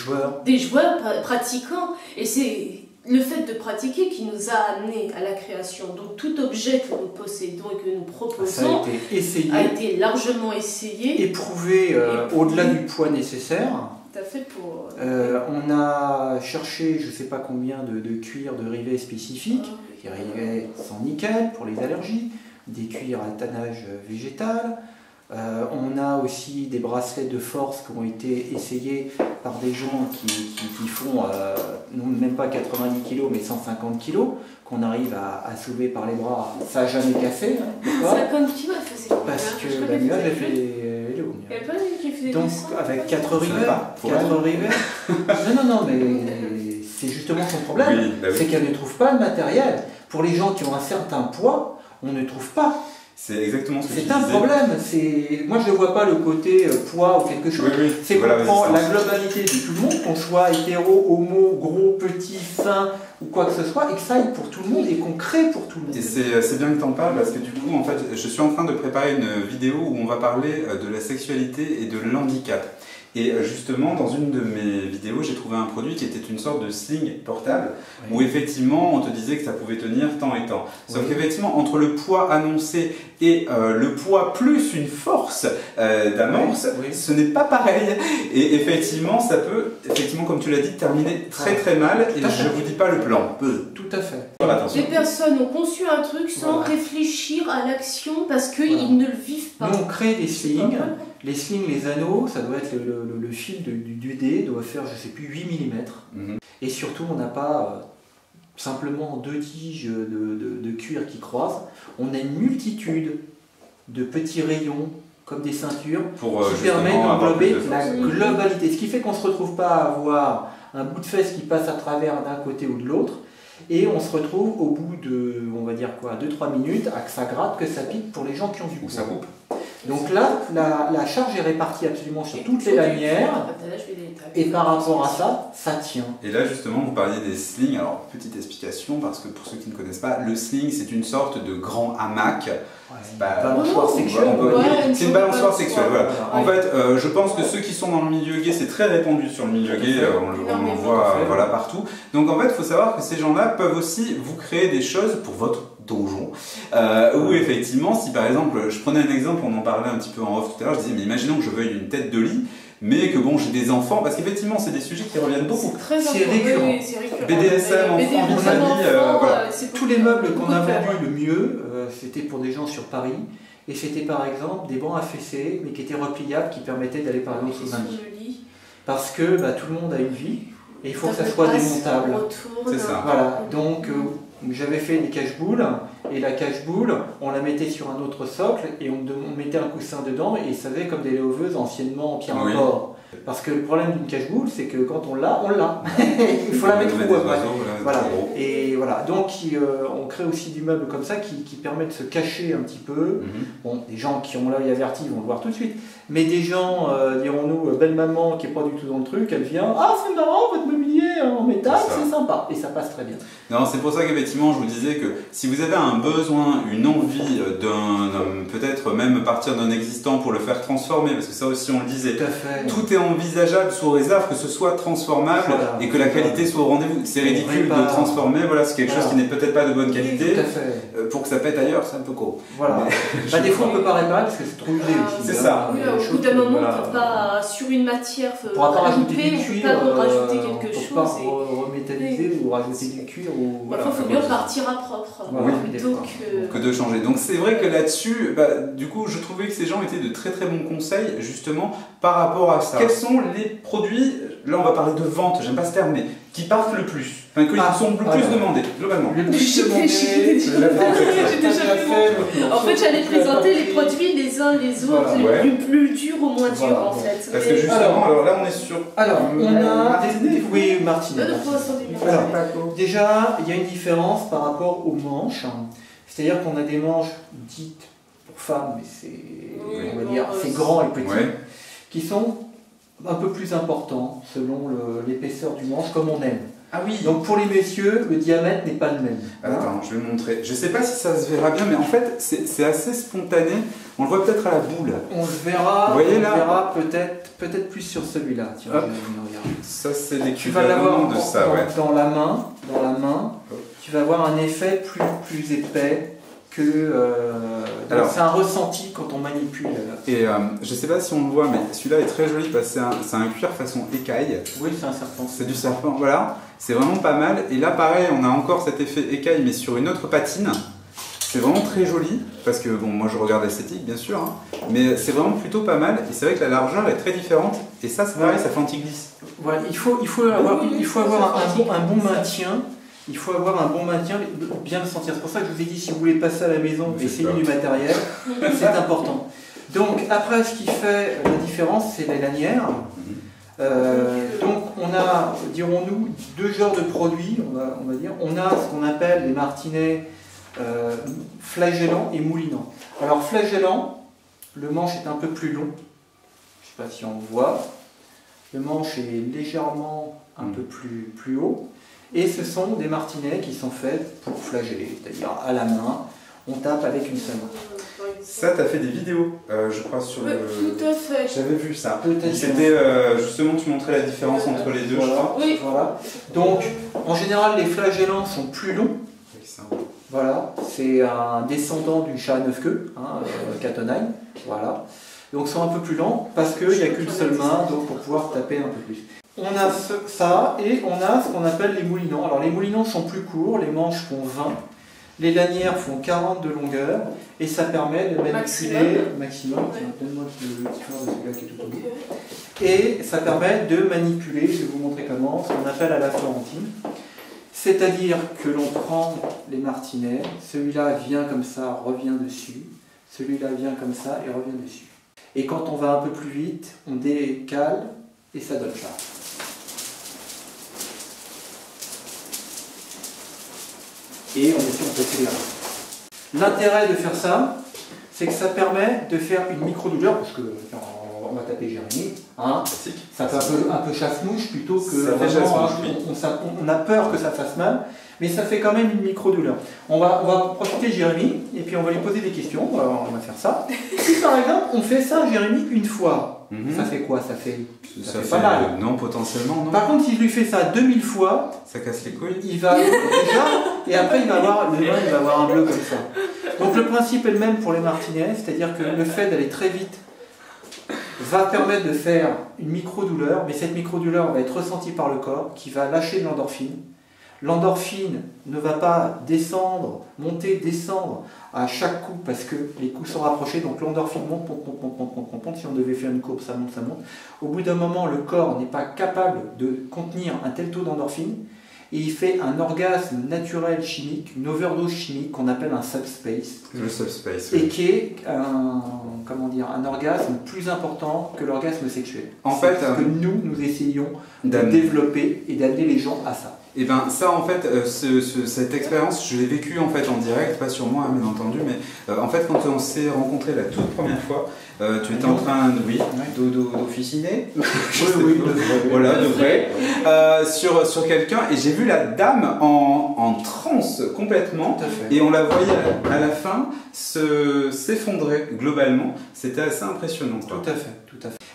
joueurs pratiquants, et c'est le fait de pratiquer qui nous a amené à la création. Donc tout objet que nous possédons et que nous proposons a été largement essayé, éprouvé au-delà du poids nécessaire. Fait pour... on a cherché je ne sais pas combien de cuirs de rivets spécifiques, des rivets sans nickel pour les allergies, des cuirs à tannage végétal. On a aussi des bracelets de force qui ont été essayés par des gens qui font non même pas 90 kg mais 150 kg, qu'on arrive à soulever par les bras. Ça n'a jamais cassé. 50 kg, c'est parce que la nuage a fait les Il n'y a pas une qui fait des Donc dessins, avec quoi. 4 rivets. 4 rivets. Non, mais c'est justement son problème. Oui, bah oui. C'est qu'elle ne trouve pas le matériel. Pour les gens qui ont un certain poids, on ne trouve pas. C'est exactement ce que tu C'est un disais. problème. Moi, je ne vois pas le côté poids ou quelque chose. Oui, oui. C'est qu'on Voilà, prend la résistance. globalité de tout le monde, qu'on soit hétéro, homo, gros, petit, fin ou quoi que ce soit, et que ça aille pour tout le monde et qu'on crée pour tout le monde. Et c'est bien que tu en parles parce que du coup, en fait, je suis en train de préparer une vidéo où on va parler de la sexualité et de l'handicap. Et justement, dans une de mes vidéos, j'ai trouvé un produit qui était une sorte de sling portable, où effectivement, on te disait que ça pouvait tenir tant et tant. Sauf qu'effectivement, entre le poids annoncé et le poids plus une force d'amorce, ce n'est pas pareil. Et effectivement, ça peut, effectivement, comme tu l'as dit, terminer très très mal. Et je vous dis pas le plan. Tout à fait. Voilà, attention. Des personnes ont conçu un truc sans Voilà. réfléchir à l'action parce qu'ils Voilà. ne le vivent pas. Nous, on crée des slings. Les slings, les anneaux, ça doit être le fil du dé, doit faire, je sais plus, 8 mm. Et surtout, on n'a pas simplement 2 tiges de cuir qui croisent. On a une multitude de petits rayons, comme des ceintures, Pour qui permettent justement avoir d'englober plus de la force. globalité. Ce qui fait qu'on ne se retrouve pas à avoir un bout de fesse qui passe à travers d'un côté ou de l'autre. Et on se retrouve au bout de, on va dire quoi, 2-3 minutes, à que ça gratte, que ça pique pour les gens qui ont du Ou poids. ça coupe. Donc là, la charge est répartie absolument sur toutes les lanières. Et par rapport à ça, ça tient. Et là, justement, vous parliez des slings. Alors, petite explication, parce que pour ceux qui ne connaissent pas, le sling, c'est une sorte de grand hamac. Balançoire sexuelle. C'est une balançoire sexuelle, voilà. En Ouais. fait, je pense que ceux qui sont dans le milieu gay, c'est très répandu sur le milieu gay, on en voit voilà, partout. Donc en fait, il faut savoir que ces gens-là peuvent aussi vous créer des choses pour votre donjon, où effectivement, si par exemple, je prenais un exemple, on en parlait un petit peu en off tout à l'heure, je disais, mais imaginons que je veuille une tête de lit, mais que bon, j'ai des enfants, parce qu'effectivement, c'est des sujets qui reviennent beaucoup. C'est récurrent. Oui, c'est récurrent. BDSM, enfants, famille, voilà. Tous les meubles qu'on a vendus le mieux, c'était pour des gens sur Paris. Et c'était par exemple des bancs à fessées, mais qui étaient repliables, qui permettaient d'aller par exemple sous un lit. Parce que tout le monde a une vie, et il faut que ça soit démontable. C'est ça. Voilà, donc j'avais fait des cache-boules, et la cache-boule, on la mettait sur un autre socle, et on mettait un coussin dedans, et ça faisait comme des léoveuses anciennement en pierre en bord. Parce que le problème d'une cache-boule, c'est que quand on l'a, on l'a. Il faut la mettre où après. Voilà. Et voilà, donc on crée aussi du meuble comme ça qui permet de se cacher un petit peu. Bon, des gens qui ont l'œil averti vont le voir tout de suite. Mais des gens, dirons-nous, belle maman qui n'est pas du tout dans le truc, elle vient, ah c'est marrant, votre mobilier en métal, c'est sympa. Et ça passe très bien. Non, c'est pour ça qu'effectivement, je vous disais que si vous avez un besoin, une envie peut-être même partir d'un existant pour le faire transformer, parce que ça aussi on le disait, Tout à fait. tout est envisageable sous réserve que ce soit transformable et que la qualité soit au rendez-vous. C'est ridicule de transformer, voilà, c'est quelque chose qui n'est peut-être pas de bonne qualité. Tout à fait. Pour que ça pète ailleurs, c'est un peu gros. Voilà. Des fois on peut pas réparer parce que c'est trop usé aussi. C'est ça. Oui, au bout d'un moment, on ne peut pas, sur une matière, on ne pourra pas rajouter du on cuir, peut pas rajouter quelque on ne peut chose. pas remétalliser ou rajouter du cuir. Il faut bien partir à propre. Que de changer. Donc c'est vrai que là-dessus, du coup, je trouvais que ces gens étaient de très très bons conseils justement par rapport à ça. Quels sont les produits, là on va parler de vente, j'aime pas ce terme, mais qui partent le plus, enfin qui sont le plus demandés, globalement. Le plus demandé, en fait, j'allais présenter les produits les uns les autres, les plus durs au moins durs en fait. Parce que justement, alors là on est sur... Alors, on a... Oui, Martine. Alors, déjà, il y a une différence par rapport aux manches. C'est-à-dire qu'on a des manches dites pour femmes, mais c'est, on va dire, c'est grand et petit, qui sont un peu plus importants selon l'épaisseur du manche, comme on aime. Ah oui. Donc pour les messieurs, le diamètre n'est pas le même. Attends, je vais le montrer. Je sais pas si ça se verra bien, mais en fait, c'est assez spontané. On le voit peut-être à la boule. On le verra, vous voyez, là, verra peut-être plus sur celui-là. Tiens, ça, c'est les tu vas l'avoir de ça, dans la main. Tu vas avoir un effet plus épais. C'est un ressenti quand on manipule. Et je sais pas si on le voit, mais celui-là est très joli parce que c'est un cuir façon écaille. Oui, c'est un serpent. C'est du serpent, voilà. C'est vraiment pas mal. Et là, pareil, on a encore cet effet écaille, mais sur une autre patine. C'est vraiment très joli parce que, bon, moi je regarde l'esthétique, bien sûr, hein, mais c'est vraiment plutôt pas mal. Et c'est vrai que la largeur est très différente. Et ça, c'est pareil, ça fait anti-glisse. Voilà, il faut avoir un bon maintien. Il faut avoir un bon maintien, bien le sentir. C'est pour ça que je vous ai dit, si vous voulez passer à la maison, essayez du matériel, c'est important. Donc après, ce qui fait la différence, c'est les lanières. Donc on a, dirons-nous, deux genres de produits, on va dire. On a ce qu'on appelle les martinets flagellants et moulinants. Alors flagellant, le manche est un peu plus long. Je ne sais pas si on le voit. Le manche est légèrement un peu plus haut. Et ce sont des martinets qui sont faits pour flageller, c'est-à-dire à la main. On tape avec une seule main. Ça, tu as fait des vidéos, je crois, sur le... Tout à fait. J'avais vu ça. C'était justement, tu montrais la différence entre les deux, voilà, je crois. Oui. Voilà. Donc, en général, les flagellants sont plus longs. Voilà, c'est un descendant du chat à 9 queues, Catonine. Voilà. Donc, ils sont un peu plus lents parce qu'il n'y a qu'une seule main, donc pour pouvoir taper un peu plus. On a ça et on a ce qu'on appelle les moulinants. Alors, les moulinants sont plus courts, les manches font 20. Les lanières font 40 de longueur et ça permet de manipuler maximum. Donne-moi le petit frère de celui-là qui est tout au bout. Et ça permet de manipuler, je vais vous montrer comment, ce qu'on appelle à la florentine. C'est-à-dire que l'on prend les martinets, celui-là vient comme ça, revient dessus, celui-là vient comme ça et revient dessus. Et quand on va un peu plus vite, on décale et ça donne ça. Et on peut accélérer. L'intérêt de faire ça, c'est que ça permet de faire une micro-douleur, parce que on va taper Jérémy, ça fait un peu chasse-mouche plutôt que vraiment, on a peur que ça fasse mal, mais ça fait quand même une micro-douleur. On va profiter de Jérémy, et puis on va lui poser des questions, alors on va faire ça. Si par exemple on fait ça Jérémy une fois, ça fait quoi? Ça fait pas mal. Non, potentiellement, non. Par contre, si je lui fais ça 2000 fois, ça casse les couilles. Il va déjà, et après il va avoir un bleu comme ça. Donc le principe est le même pour les martinets, c'est-à-dire que le fait d'aller très vite va permettre de faire une micro-douleur, mais cette micro-douleur va être ressentie par le corps qui va lâcher de l'endorphine. L'endorphine ne va pas descendre, monter, descendre à chaque coup parce que les coups sont rapprochés, donc l'endorphine monte, monte. Si on devait faire une courbe, ça monte, ça monte. Au bout d'un moment, le corps n'est pas capable de contenir un tel taux d'endorphine et il fait un orgasme naturel chimique, une overdose chimique qu'on appelle un subspace. Le subspace, oui. Et qui est un orgasme plus important que l'orgasme sexuel. En fait, ce que nous essayons de développer et d'amener les gens à ça. Et bien ça en fait, cette expérience, je l'ai vécue en fait en direct, pas sur moi bien entendu, mais en fait quand on s'est rencontrés la toute première fois, tu étais en train d'officiner, voilà, de vrai, sur quelqu'un, et j'ai vu la dame en transe complètement, et on la voyait à la fin s'effondrer globalement, c'était assez impressionnant. Quoi. Tout à fait.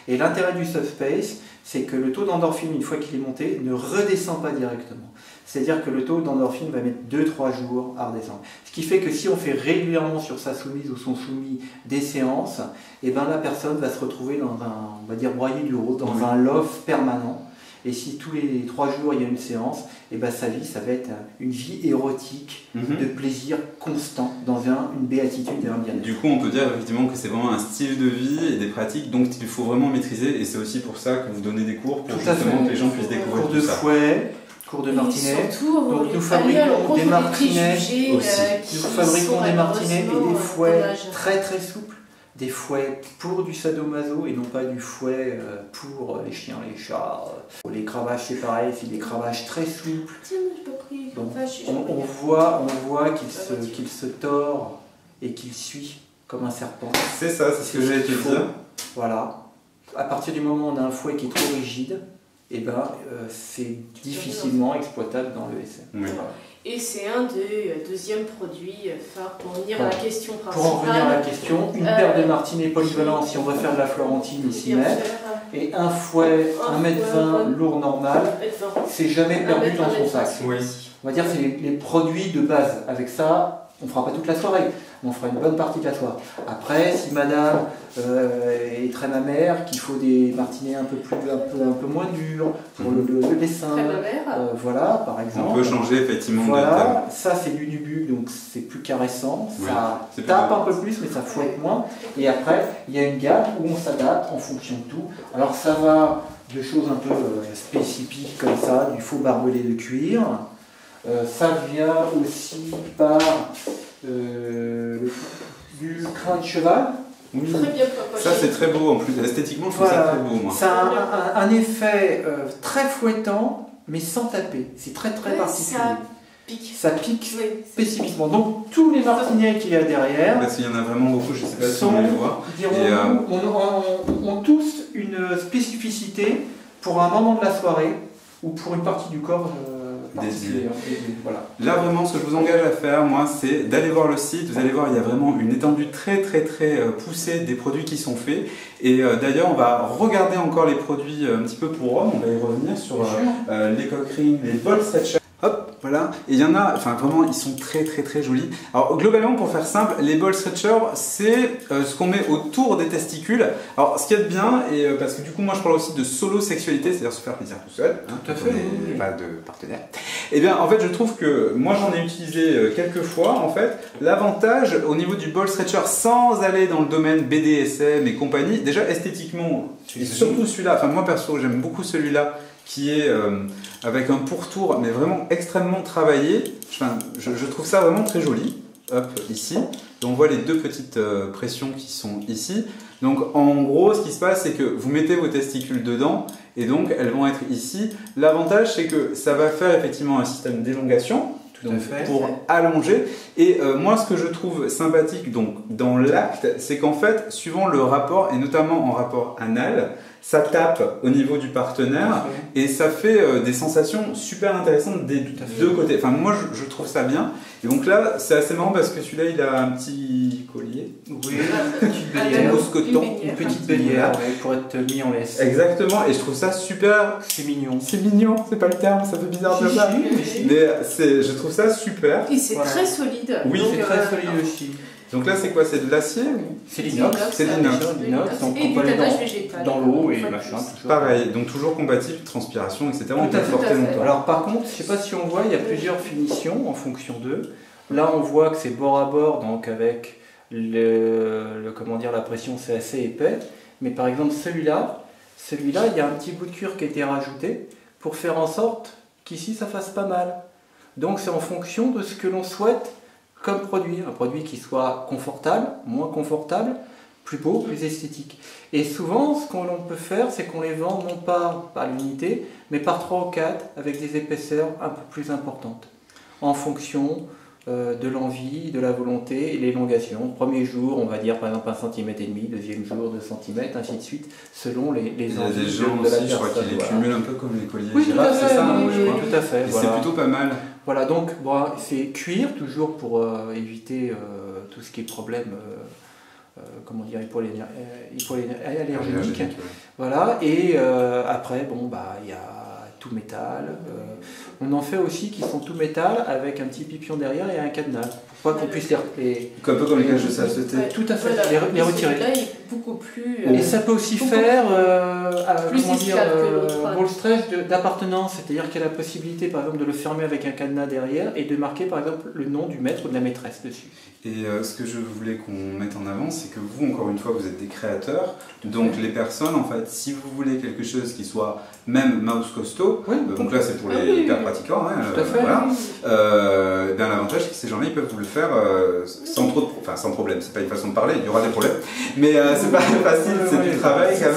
Et l'intérêt du subspace, c'est que le taux d'endorphine, une fois qu'il est monté, ne redescend pas directement. C'est-à-dire que le taux d'endorphine va mettre 2-3 jours à redescendre. Ce qui fait que si on fait régulièrement sur sa soumise ou son soumis des séances, et ben la personne va se retrouver dans un, on va dire, broyer du rose, dans un love permanent. Et si tous les 3 jours il y a une séance, et ben sa vie, ça va être une vie érotique, de plaisir constant, dans une béatitude et un bien-être. Du coup, on peut dire effectivement que c'est vraiment un style de vie et des pratiques, donc il faut vraiment maîtriser, et c'est aussi pour ça que vous donnez des cours, pour justement que les gens puissent découvrir tout ça. Cours de fouet, cours de martinet. Donc nous fabriquons des martinets aussi. Nous fabriquons des martinets et des fouets très très souples. Des fouets pour du sadomaso et non pas du fouet pour les chiens, les chats. Les cravaches, c'est pareil, c'est des cravaches très souples. Donc, on voit qu'il se tord et qu'il suit comme un serpent. C'est ça, c'est ce que j'allais te dire. Voilà. À partir du moment où on a un fouet qui est trop rigide, c'est difficilement exploitable dans le SM. Oui. Voilà. Et c'est un des deuxièmes produits phares pour en venir à la question principale. Pour en revenir à la question, une paire de martinets polyvalents, si on veut faire de la florentine, il s'y met. Et un fouet 1m20 lourd normal, c'est jamais perdu dans son sac. Oui. On va dire que c'est les produits de base. Avec ça, on ne fera pas toute la soirée, mais on fera une bonne partie de la soirée. Après, si madame est très mamère, qu'il faut des martinets un peu moins durs pour le dessin, voilà, par exemple. On peut changer effectivement voilà, de thème. Ça c'est du nubu, donc c'est plus caressant, ça tape un peu plus, mais ça fouette moins. Et après, il y a une gamme où on s'adapte en fonction de tout. Alors ça va de choses un peu spécifiques comme ça, du faux barbelé de cuir. Ça vient aussi par du crin de cheval, Oui. Très bien poché. Ça c'est très beau en plus, esthétiquement je trouve ça très beau moi. Ça a un effet très fouettant, mais sans taper. C'est très particulier. Ça pique. Ça pique Oui, spécifiquement. Donc tous les martinets qu'il y a derrière Parce qu'il y en a vraiment beaucoup, je sais pas si on va les voir. ont tous une spécificité pour un moment de la soirée ou pour une partie du corps particulière. Voilà. Là vraiment ce que je vous engage à faire moi c'est d'aller voir le site, vous allez voir il y a vraiment une étendue très poussée des produits qui sont faits et d'ailleurs on va regarder encore les produits un petit peu pour hommes, on va y revenir sur les coquerines, les ball stretchers. Hop, voilà, et il y en a, enfin vraiment, ils sont très jolis. Alors globalement, pour faire simple, les ball stretchers, c'est ce qu'on met autour des testicules. Alors ce qu'il y a de bien, et parce que du coup moi je parle aussi de solo-sexualité, c'est-à-dire se faire plaisir tout seul, hein, tout à fait, pas de partenaire. Et bien en fait je trouve que, moi j'en ai utilisé quelques fois, en fait, l'avantage au niveau du ball stretcher, sans aller dans le domaine BDSM et compagnie, déjà esthétiquement, et surtout celui-là, enfin moi perso j'aime beaucoup celui-là, qui est avec un pourtour mais vraiment extrêmement travaillé. Enfin, je trouve ça vraiment très joli. Hop, ici. Et on voit les deux petites pressions qui sont ici. Donc en gros, ce qui se passe, c'est que vous mettez vos testicules dedans et donc elles vont être ici. L'avantage, c'est que ça va faire effectivement un système d'élongation. Donc, pour allonger. Et moi, ce que je trouve sympathique donc, dans l'acte, c'est qu'en fait, suivant le rapport, et notamment en rapport anal, ça tape au niveau du partenaire et ça fait des sensations super intéressantes des deux côtés. Enfin, moi, je trouve ça bien. Et donc là, c'est assez marrant parce que celui-là, il a un petit collier. Oui, une petite bélière pour être mis en laisse. Exactement, et je trouve ça super. C'est mignon. C'est mignon, c'est pas le terme, ça fait bizarre de ça. Mais je trouve ça super. Et c'est très solide. Oui, c'est très solide aussi. Donc là, c'est quoi? C'est de l'acier? C'est l'inox. C'est l'inox. Donc et on peut du aller tannage végétal. dans l'eau et machin. Pareil, donc toujours compatible, transpiration, etc. On peut porter longtemps. Alors par contre, je sais pas si on voit, il y a plusieurs finitions en fonction d'eux. Là, on voit que c'est bord à bord, donc avec comment dire, la pression, c'est assez épais. Mais par exemple, celui-là, il y a un petit bout de cuir qui a été rajouté pour faire en sorte qu'ici, ça fasse pas mal. Donc c'est en fonction de ce que l'on souhaite comme produit. Un produit qui soit confortable, moins confortable, plus beau, plus esthétique. Et souvent, ce qu'on peut faire, c'est qu'on les vend non pas par l'unité, mais par 3 ou 4 avec des épaisseurs un peu plus importantes. En fonction de l'envie, de la volonté et l'élongation. Premier jour, on va dire par exemple 1,5 cm, deuxième jour 2 cm, ainsi de suite, selon les envies de la personne. Il y a des gens aussi, je crois qu'ils les cumulent un peu comme les colliers. Oui, tout à fait, c'est ça, tout à fait. Et voilà. C'est plutôt pas mal. Voilà, donc bon, c'est cuir, toujours pour éviter tout ce qui est problème, comment dire, hypoallergénique. Voilà, et après, bon, bah, il y a tout métal. On en fait aussi qui sont tout métal avec un petit pipion derrière et un cadenas. Pour pas qu'on puisse les... Un peu comme les cages de saleté. Tout à fait, voilà, les retirer. Là, il est beaucoup plus... Et ça peut aussi faire plus comment dire, que ball stretch d'appartenance, c'est-à-dire qu'il y a la possibilité par exemple de le fermer avec un cadenas derrière et de marquer par exemple le nom du maître ou de la maîtresse dessus. Et ce que je voulais qu'on mette en avant, c'est que vous, encore une fois, vous êtes des créateurs. Donc les personnes, en fait, si vous voulez quelque chose qui soit même mouse costaud, donc là c'est pour les hyper pratiquants, hein, voilà, bien l'avantage c'est que ces gens-là ils peuvent vous le faire sans problème. C'est pas une façon de parler, il y aura des problèmes, mais c'est pas facile, c'est du travail quand même.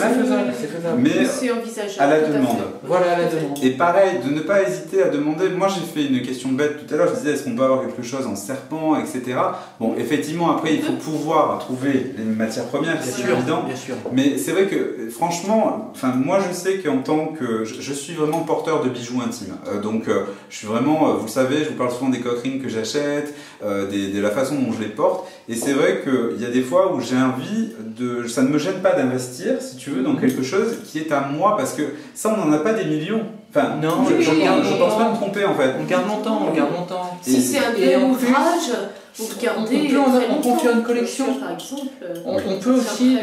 C'est faisable. Mais c'est envisageable. à la demande. Voilà, à la demande. Et pareil, de ne pas hésiter à demander. Moi j'ai fait une question bête tout à l'heure, je disais est-ce qu'on peut avoir quelque chose en serpent, etc. Bon, effectivement, après il faut pouvoir trouver les matières premières, c'est évident. Bien sûr. Mais c'est vrai que franchement, moi je sais qu'en tant que je suis vraiment porteur de bijoux intimes. Donc je suis vraiment, vous le savez, je vous parle souvent des coquerines que j'achète, de la façon dont je les porte. Et c'est vrai qu'il y a des fois où j'ai envie de, ça ne me gêne pas d'investir, si tu veux, dans quelque chose qui est à moi, parce que ça on n'en a pas des millions. Enfin, non, je pense pas me tromper en fait. On garde longtemps, on garde longtemps. Si c'est un bel ouvrage, vous regardez. On confie une collection. Par exemple, on peut aussi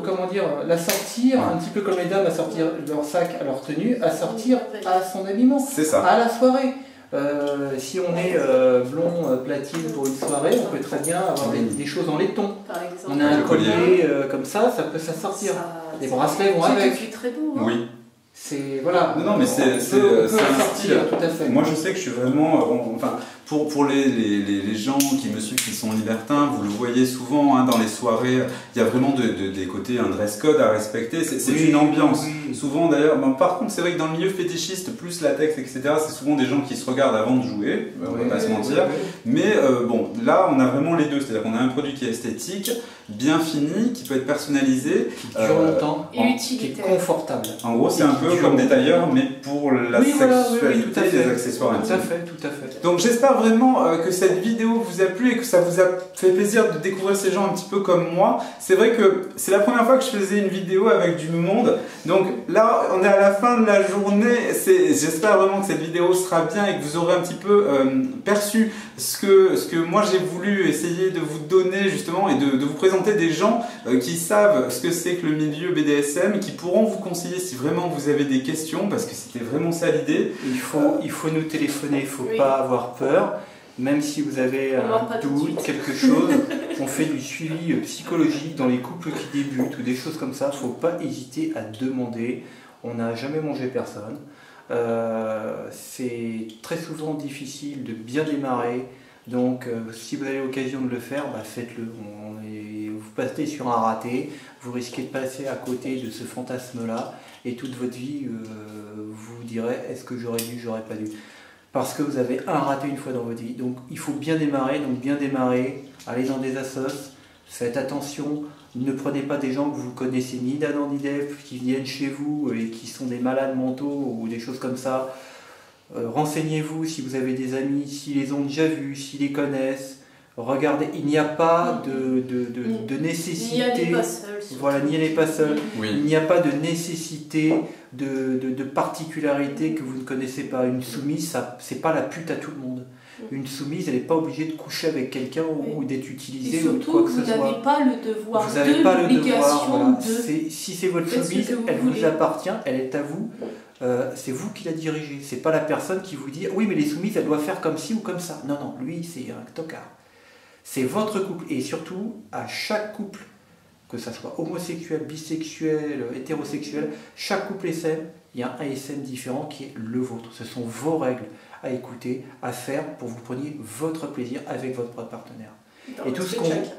comment dire, la sortir, un petit peu comme les dames à sortir leur sac à leur tenue, à sortir à son habillement. C'est ça. À la soirée. Si on est blond platine pour une soirée, on peut très bien avoir des choses en laiton. Par exemple. On a un collier comme ça peut sortir. Les bracelets vont avec. C'est très beau. Hein. Oui. C'est voilà. Non, mais c'est un style. Tout à fait. Moi, je sais que je suis vraiment. Enfin, Pour les gens qui me suivent, qui sont libertins, vous le voyez souvent hein, dans les soirées, il y a vraiment des côtés, un dress code à respecter, c'est une ambiance. Souvent d'ailleurs, bon, par contre c'est vrai que dans le milieu fétichiste, plus latex, etc., c'est souvent des gens qui se regardent avant de jouer, on va pas se mentir. Mais bon, là on a vraiment les deux, c'est-à-dire qu'on a un produit qui est esthétique, bien fini, qui peut être personnalisé, qui dure longtemps, qui est confortable. En gros c'est un peu comme des tailleurs, mais pour la sexualité des accessoires intimes. Tout à fait, tout à fait. Donc j'espère vraiment que cette vidéo vous a plu et que ça vous a fait plaisir de découvrir ces gens un petit peu comme moi. C'est vrai que c'est la première fois que je faisais une vidéo avec du monde. Donc là, on est à la fin de la journée. J'espère vraiment que cette vidéo sera bien et que vous aurez un petit peu perçu ce que moi j'ai voulu essayer de vous donner justement et de vous présenter des gens qui savent ce que c'est que le milieu BDSM, qui pourront vous conseiller si vraiment vous avez des questions, parce que c'était vraiment ça l'idée. Il faut nous téléphoner, il ne faut pas avoir peur. Même si vous avez un doute, quelque chose, on fait du suivi psychologique dans les couples qui débutent ou des choses comme ça. Il ne faut pas hésiter à demander. On n'a jamais mangé personne. C'est très souvent difficile de bien démarrer. Donc si vous avez l'occasion de le faire, faites-le. Vous passez sur un raté, vous risquez de passer à côté de ce fantasme-là. Et toute votre vie, vous direz, est-ce que j'aurais dû, j'aurais pas dû. Parce que vous avez un raté une fois dans votre vie. Donc il faut bien démarrer, allez dans des assos, faites attention, ne prenez pas des gens que vous connaissez ni d'Adam ni d'Ève, qui viennent chez vous et qui sont des malades mentaux ou des choses comme ça. Renseignez-vous si vous avez des amis, s'ils les ont déjà vus, s'ils les connaissent. Regardez, il n'y a pas de nécessité. N'y allez pas seul. Voilà, n'y allez pas seul. Il n'y a pas de nécessité, de particularité que vous ne connaissez pas. Une soumise, c'est pas la pute à tout le monde. Une soumise, elle n'est pas obligée de coucher avec quelqu'un ou d'être utilisée ou quoi que ce soit. Vous n'avez pas le devoir, vous n'avez pas le devoir. Voilà. De... Si c'est votre soumise, elle vous appartient, elle est à vous. C'est vous qui la dirigez. C'est pas la personne qui vous dit oui, mais les soumises, elles doivent faire comme ci ou comme ça. Non, non, lui, c'est un tocard. C'est votre couple. Et surtout, à chaque couple, que ça soit homosexuel, bisexuel, hétérosexuel, chaque couple SM, il y a un SM différent qui est le vôtre. Ce sont vos règles à écouter, à faire pour que vous preniez votre plaisir avec votre partenaire.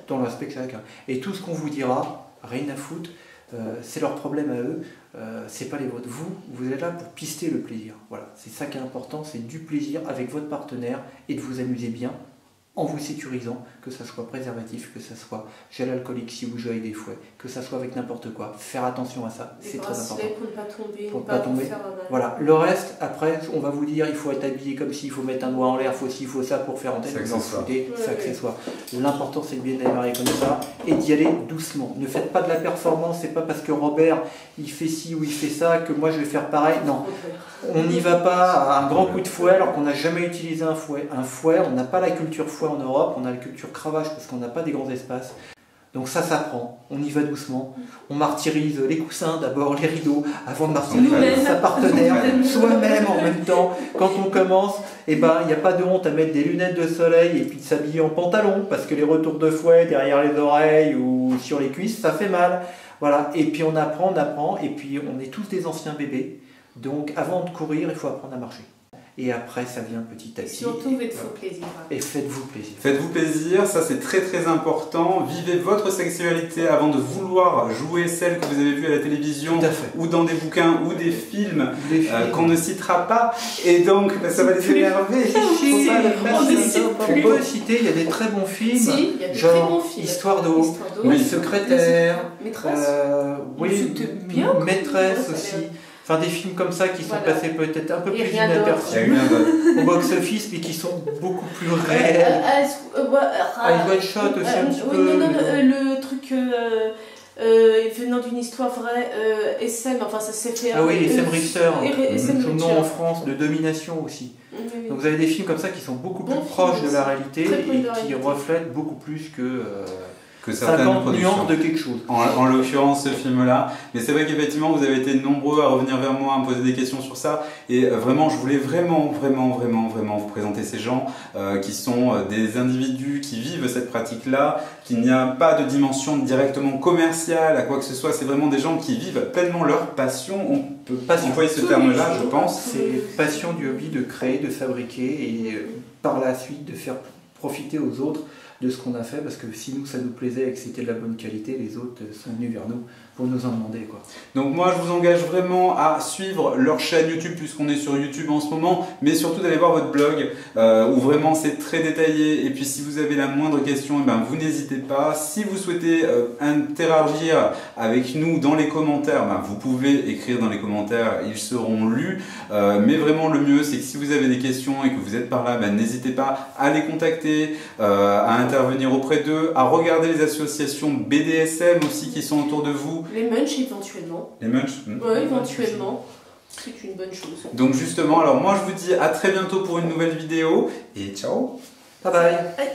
Dans l'aspect de chacun. Et tout ce qu'on vous dira, rien à foutre, c'est leur problème à eux, c'est pas les vôtres. Vous êtes là pour pister le plaisir. Voilà, c'est ça qui est important, c'est du plaisir avec votre partenaire et de vous amuser bien, en vous sécurisant, que ça soit préservatif, que ça soit gel alcoolique si vous jouez avec des fouets, que ça soit avec n'importe quoi. Faire attention à ça, c'est très important. Pour ne pas tomber, faire un mal. Voilà, le reste, après, on va vous dire, il faut être habillé comme ci, il faut mettre un doigt en l'air, il faut ci, il faut ça pour faire en tête, vous en foutez, c'est accessoire. L'important, c'est de bien démarrer comme ça et d'y aller doucement. Ne faites pas de la performance, c'est pas parce que Robert, il fait ci ou il fait ça que moi je vais faire pareil. Non, on n'y va pas à un grand coup de fouet alors qu'on n'a jamais utilisé un fouet. Un fouet, on n'a pas la culture fouet en Europe, on a la culture cravache parce qu'on n'a pas des grands espaces. Donc ça s'apprend, on y va doucement, on martyrise les coussins d'abord, les rideaux, avant de martyriser sa partenaire, soi-même en même temps. Quand on commence, il n'y a pas de honte à mettre des lunettes de soleil et puis de s'habiller en pantalon, parce que les retours de fouet derrière les oreilles ou sur les cuisses, ça fait mal. Voilà. Et puis on apprend, et puis on est tous des anciens bébés. Donc avant de courir, il faut apprendre à marcher. Et après, ça vient petit à petit. Surtout, faites-vous plaisir. Et faites-vous plaisir. Faites-vous plaisir, ça c'est très très important. Vivez votre sexualité avant de vouloir jouer celle que vous avez vue à la télévision ou dans des bouquins ou des films qu'on ne citera pas. Et donc, ça va les énerver. On peut citer, il y a des très bons films. Si, il y a des genre très bons films. Histoire d'eau, Secrétaire, Maîtresse aussi. Enfin, des films comme ça qui sont passés peut-être un peu plus inaperçus au box-office, mais qui sont beaucoup plus réels. Eyes Wide Shut aussi un petit peu. Le truc venant d'une histoire vraie, SM, enfin ça s'est fait... Ah oui, SM Richter, son nom en France, de domination aussi. Oui. Donc vous avez des films comme ça qui sont beaucoup plus proches de la réalité et qui reflètent beaucoup plus que que certaines 50 productions. nuances de quelque chose. En l'occurrence, ce film-là. Mais c'est vrai qu'effectivement, vous avez été nombreux à revenir vers moi, à me poser des questions sur ça. Et vraiment, je voulais vraiment vous présenter ces gens qui sont des individus qui vivent cette pratique-là, qu'il n'y a pas de dimension directement commerciale à quoi que ce soit. C'est vraiment des gens qui vivent pleinement leur passion. On peut pas employer ce terme-là, je pense. C'est passion du hobby de créer, de fabriquer et par la suite de faire profiter aux autres de ce qu'on a fait, parce que si nous ça nous plaisait et que c'était de la bonne qualité, les autres sont venus vers nous pour nous en demander, quoi. Donc moi je vous engage vraiment à suivre leur chaîne YouTube puisqu'on est sur YouTube en ce moment, mais surtout d'aller voir votre blog où vraiment c'est très détaillé. Et puis si vous avez la moindre question, eh ben, vous n'hésitez pas. Si vous souhaitez interagir avec nous dans les commentaires, ben, vous pouvez écrire dans les commentaires, ils seront lus. Mais vraiment le mieux c'est que si vous avez des questions et que vous êtes par là, ben, n'hésitez pas à les contacter, à intervenir auprès d'eux, à regarder les associations BDSM aussi qui sont autour de vous. Les munchs éventuellement. Les munchs Oui, éventuellement. C'est une bonne chose. Donc justement, alors moi je vous dis à très bientôt pour une nouvelle vidéo et ciao. Bye bye. Ouais.